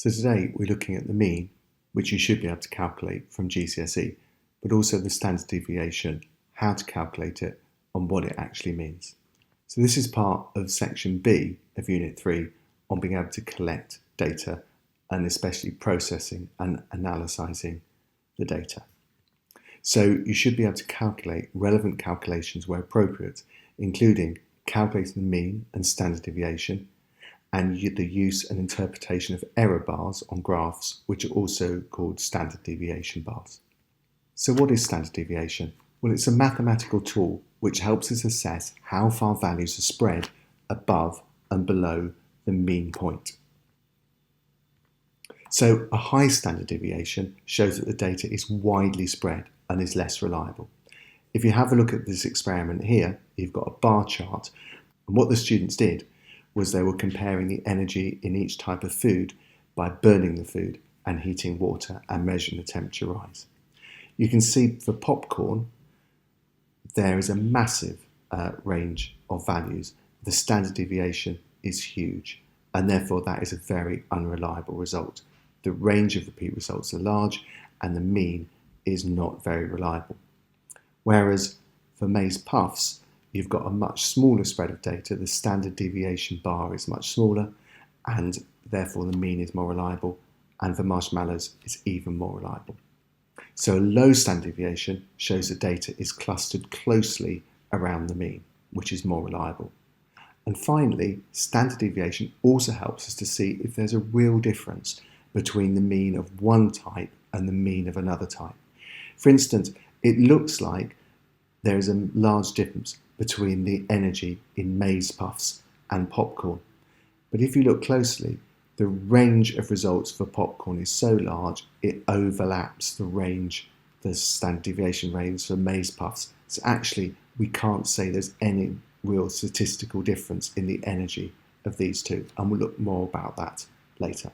So today we're looking at the mean, which you should be able to calculate from GCSE, but also the standard deviation, how to calculate it and what it actually means. So this is part of section B of Unit 3 on being able to collect data and especially processing and analysing the data. So you should be able to calculate relevant calculations where appropriate, including calculating the mean and standard deviation, and the use and interpretation of error bars on graphs, which are also called standard deviation bars. So what is standard deviation? Well, it's a mathematical tool which helps us assess how far values are spread above and below the mean point. So a high standard deviation shows that the data is widely spread and is less reliable. If you have a look at this experiment here, you've got a bar chart, and what the students did was they were comparing the energy in each type of food by burning the food and heating water and measuring the temperature rise. You can see for popcorn, there is a massive range of values. The standard deviation is huge, and therefore that is a very unreliable result. The range of repeat results are large, and the mean is not very reliable. Whereas for maize puffs, you've got a much smaller spread of data. The standard deviation bar is much smaller, and therefore the mean is more reliable, and for marshmallows it's even more reliable. So a low standard deviation shows the data is clustered closely around the mean, which is more reliable. And finally, standard deviation also helps us to see if there's a real difference between the mean of one type and the mean of another type. For instance, it looks like there is a large difference between the energy in maize puffs and popcorn. But if you look closely, the range of results for popcorn is so large, it overlaps the standard deviation range for maize puffs. So actually, we can't say there's any real statistical difference in the energy of these two, and we'll look more about that later.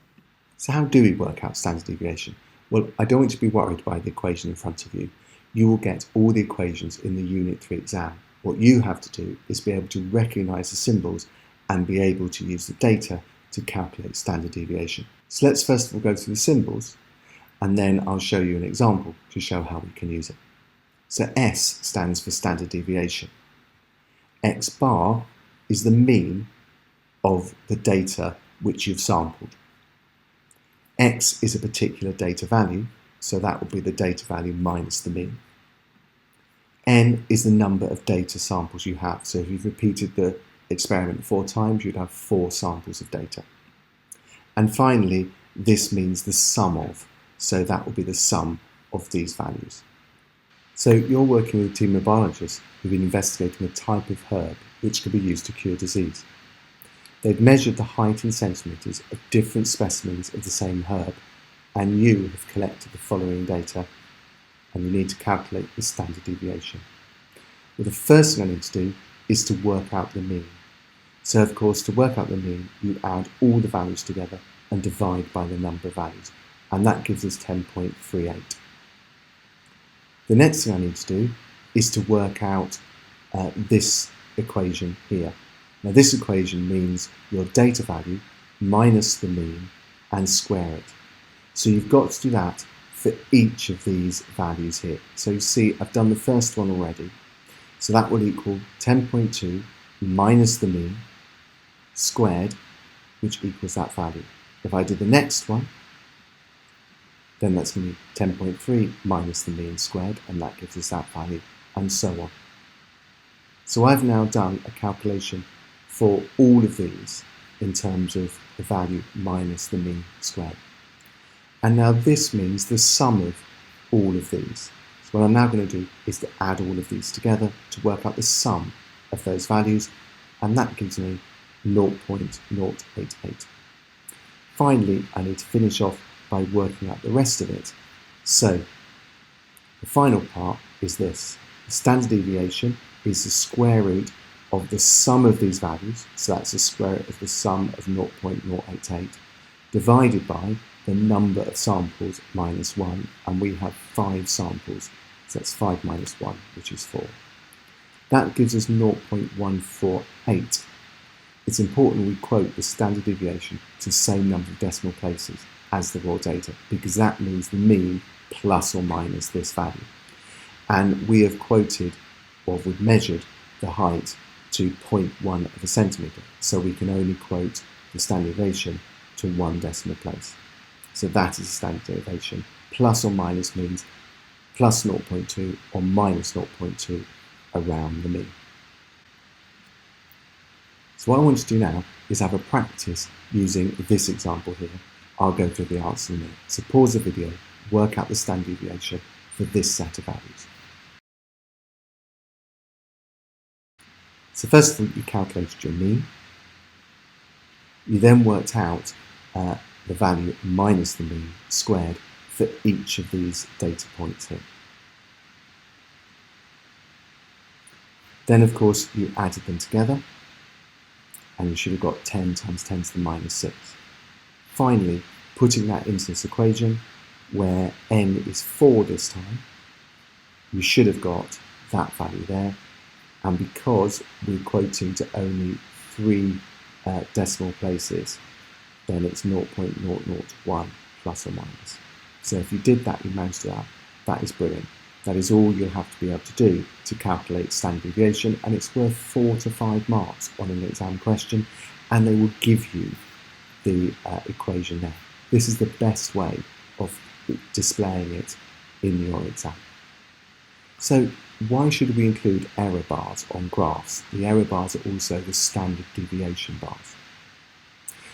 So how do we work out standard deviation? Well, I don't want you to be worried by the equation in front of you. You will get all the equations in the Unit 3 exam. What you have to do is be able to recognise the symbols and be able to use the data to calculate standard deviation. So let's first of all go through the symbols, and then I'll show you an example to show how we can use it. So S stands for standard deviation. X bar is the mean of the data which you've sampled. X is a particular data value, so that will be the data value minus the mean. N is the number of data samples you have. So if you've repeated the experiment 4 times, you'd have 4 samples of data. And finally, this means the sum of, so that will be the sum of these values. So you're working with a team of biologists who've been investigating a type of herb which can be used to cure disease. They've measured the height in centimetres of different specimens of the same herb, and you have collected the following data, and you need to calculate the standard deviation. Well, the first thing I need to do is to work out the mean. So of course, to work out the mean, you add all the values together and divide by the number of values, and that gives us 10.38. The next thing I need to do is to work out this equation here. Now this equation means your data value minus the mean and square it. So you've got to do that for each of these values here. So you see I've done the first one already. So that will equal 10.2 minus the mean squared, which equals that value. If I do the next one, then that's going to be 10.3 minus the mean squared, and that gives us that value, and so on. So I've now done a calculation for all of these in terms of the value minus the mean squared. And now this means the sum of all of these. So what I'm now going to do is to add all of these together to work out the sum of those values, and that gives me 0.088. Finally, I need to finish off by working out the rest of it. So the final part is this. The standard deviation is the square root of the sum of these values, so that's the square root of the sum of 0.088, divided by the number of samples minus 1, and we have 5 samples, so that's 5 minus 1, which is 4. That gives us 0.148. It's important we quote the standard deviation to the same number of decimal places. as the raw data because that means the mean plus or minus this value. And we have quoted, or we've measured the height to 0.1 of a centimetre, so we can only quote the standard deviation to 1 decimal place. So that is a standard deviation. Plus or minus means plus 0.2 or minus 0.2 around the mean. So what I want to do now is have a practice using this example here. I'll go through the answer in a minute. So pause the video, work out the standard deviation for this set of values. So first of all, you calculated your mean. You then worked out the value minus the mean squared for each of these data points here. Then, of course, you added them together, and you should have got 10 times 10 to the minus 6. Finally, putting that into this equation, where n is 4 this time, you should have got that value there. And because we're quoting to only 3 decimal places, then it's 0.001 plus or minus. So if you did that, you managed that. That is brilliant. That is all you'll have to be able to do to calculate standard deviation, and it's worth 4 to 5 marks on an exam question, and they will give you the equation there. This is the best way of displaying it in your exam. So why should we include error bars on graphs? The error bars are also the standard deviation bars.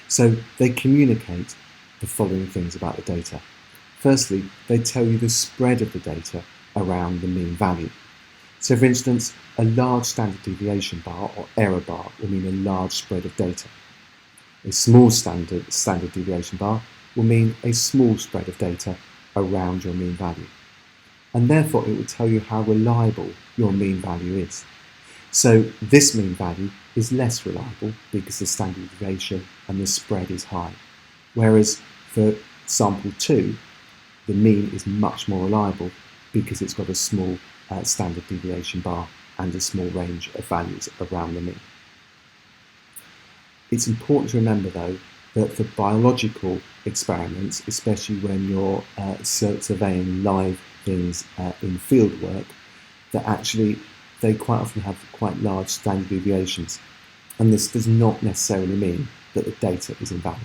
So they communicate the following things about the data. Firstly, they tell you the spread of the data around the mean value. So for instance, a large standard deviation bar or error bar will mean a large spread of data. A small standard deviation bar will mean a small spread of data around your mean value. And therefore it will tell you how reliable your mean value is. So this mean value is less reliable because the standard deviation and the spread is high. Whereas for sample 2, the mean is much more reliable because it's got a small standard deviation bar and a small range of values around the mean. It's important to remember though that for biological experiments, especially when you're surveying live things in field work, that actually they quite often have quite large standard deviations, and this does not necessarily mean that the data is invalid.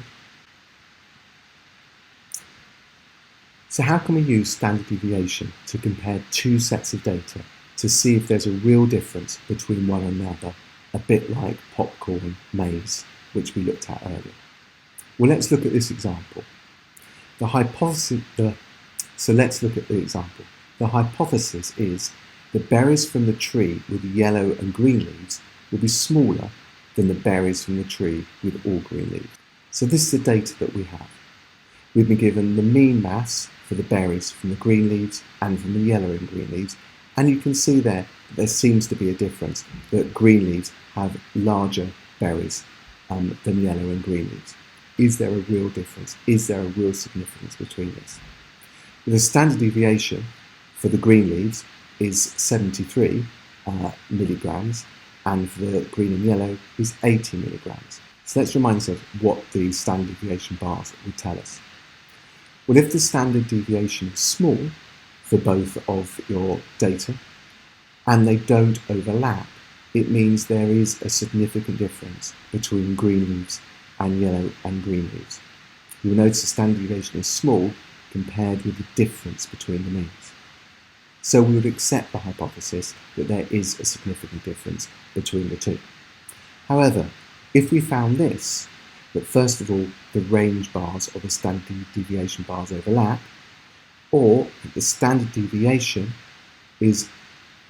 So how can we use standard deviation to compare two sets of data to see if there's a real difference between one another, a bit like popcorn maze, which we looked at earlier? Well, let's look at this example. So let's look at the example. The hypothesis is that berries from the tree with yellow and green leaves will be smaller than the berries from the tree with all green leaves. So this is the data that we have. We've been given the mean mass for the berries from the green leaves and from the yellow and green leaves, and you can see there that there seems to be a difference, that green leaves have larger berries than yellow and green leaves. Is there a real difference? Is there a real significance between this? The standard deviation for the green leaves is 73 milligrams, and for the green and yellow is 80 milligrams. So let's remind ourselves what the standard deviation bars would tell us. Well, if the standard deviation is small for both of your data and they don't overlap, it means there is a significant difference between green leaves and yellow and green leaves. You will notice the standard deviation is small compared with the difference between the means. So we would accept the hypothesis that there is a significant difference between the two. However, if we found this, that first of all the range bars or the standard deviation bars overlap, or that the standard deviation is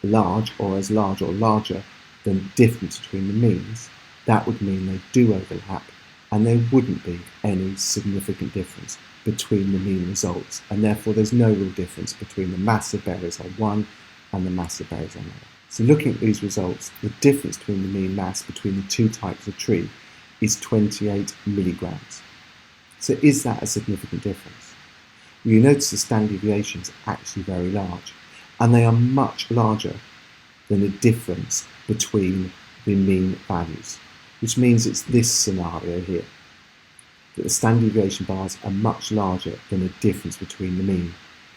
large or as large or larger than the difference between the means, that would mean they do overlap and there wouldn't be any significant difference between the mean results, and therefore there's no real difference between the mass of berries on one and the mass of berries on the other. So looking at these results, the difference between the mean mass between the two types of tree is 28 milligrams. So is that a significant difference? Well, you notice the standard deviations are actually very large, and they are much larger than the difference between the mean values, which means it's this scenario here. that the standard deviation bars are much larger than the difference between the mean.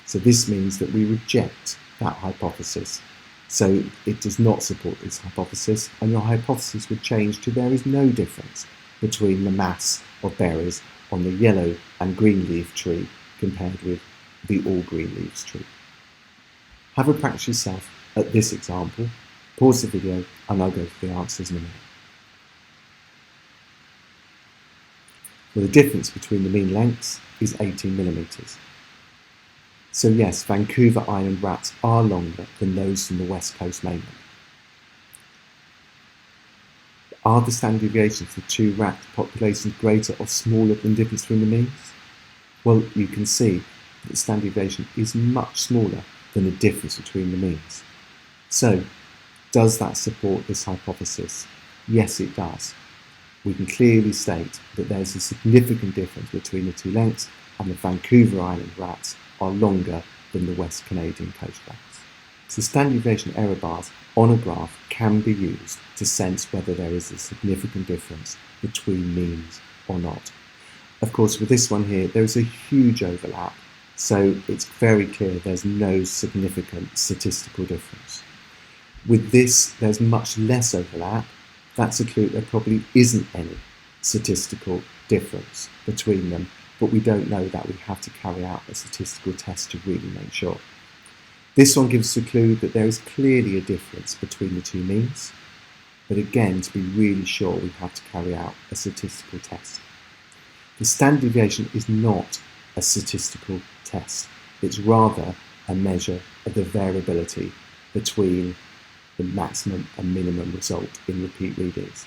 So this means that we reject that hypothesis. So it does not support this hypothesis, and your hypothesis would change to there is no difference between the mass of berries on the yellow and green leaf tree compared with the all green leaves tree. Have a practice yourself at this example. Pause the video and I'll go through the answers in a minute. Well, the difference between the mean lengths is 18 millimetres. So yes, Vancouver Island rats are longer than those from the West Coast mainland. Are the standard deviations for two rat populations greater or smaller than the difference between the means? Well, you can see that the standard deviation is much smaller than the difference between the means. So, does that support this hypothesis? Yes, it does. We can clearly state that there's a significant difference between the two lengths, and the Vancouver Island rats are longer than the West Canadian coast rats. So standard deviation error bars on a graph can be used to sense whether there is a significant difference between means or not. Of course, with this one here, there is a huge overlap, so it's very clear there's no significant statistical difference. With this, there's much less overlap. That's a clue there probably isn't any statistical difference between them, but we don't know that. We have to carry out a statistical test to really make sure. This one gives us a clue that there is clearly a difference between the two means, but again, to be really sure, we have to carry out a statistical test. The standard deviation is not a statistical test. It's rather a measure of the variability between the maximum and minimum result in repeat readings.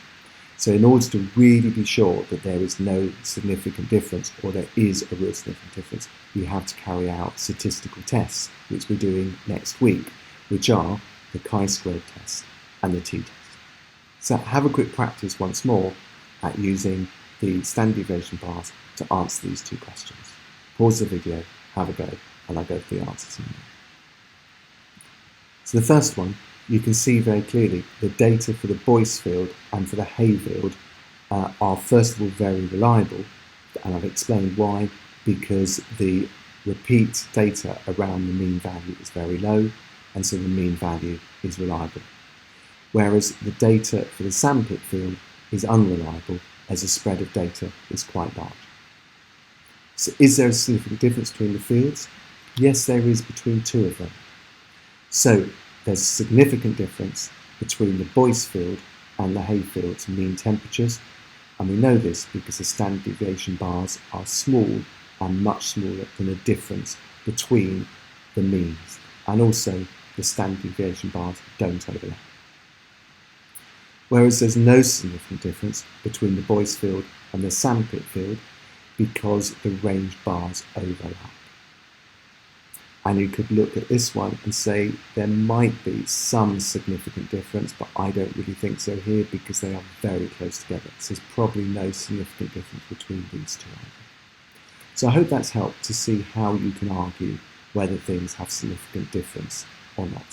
So in order to really be sure that there is no significant difference, or there is a real significant difference, you have to carry out statistical tests, which we're doing next week, which are the chi-squared test and the t-test. So have a quick practice once more at using the standard deviation bars to answer these two questions. Pause the video, have a go, and I'll go through the answers in a minute. So the first one, you can see very clearly the data for the Boyce field and for the Hay field are first of all very reliable, and I've explained why, because the repeat data around the mean value is very low, and so the mean value is reliable. Whereas the data for the sandpit field is unreliable, as the spread of data is quite large. So is there a significant difference between the fields? Yes, there is between two of them. So there's a significant difference between the Boyce field and the Hay field's mean temperatures, and we know this because the standard deviation bars are small and much smaller than the difference between the means, and also the standard deviation bars don't overlap. Whereas there's no significant difference between the Boyce field and the sandpit field because the range bars overlap. And you could look at this one and say there might be some significant difference, but I don't really think so here because they are very close together. So there's probably no significant difference between these two either. So I hope that's helped to see how you can argue whether things have significant difference or not.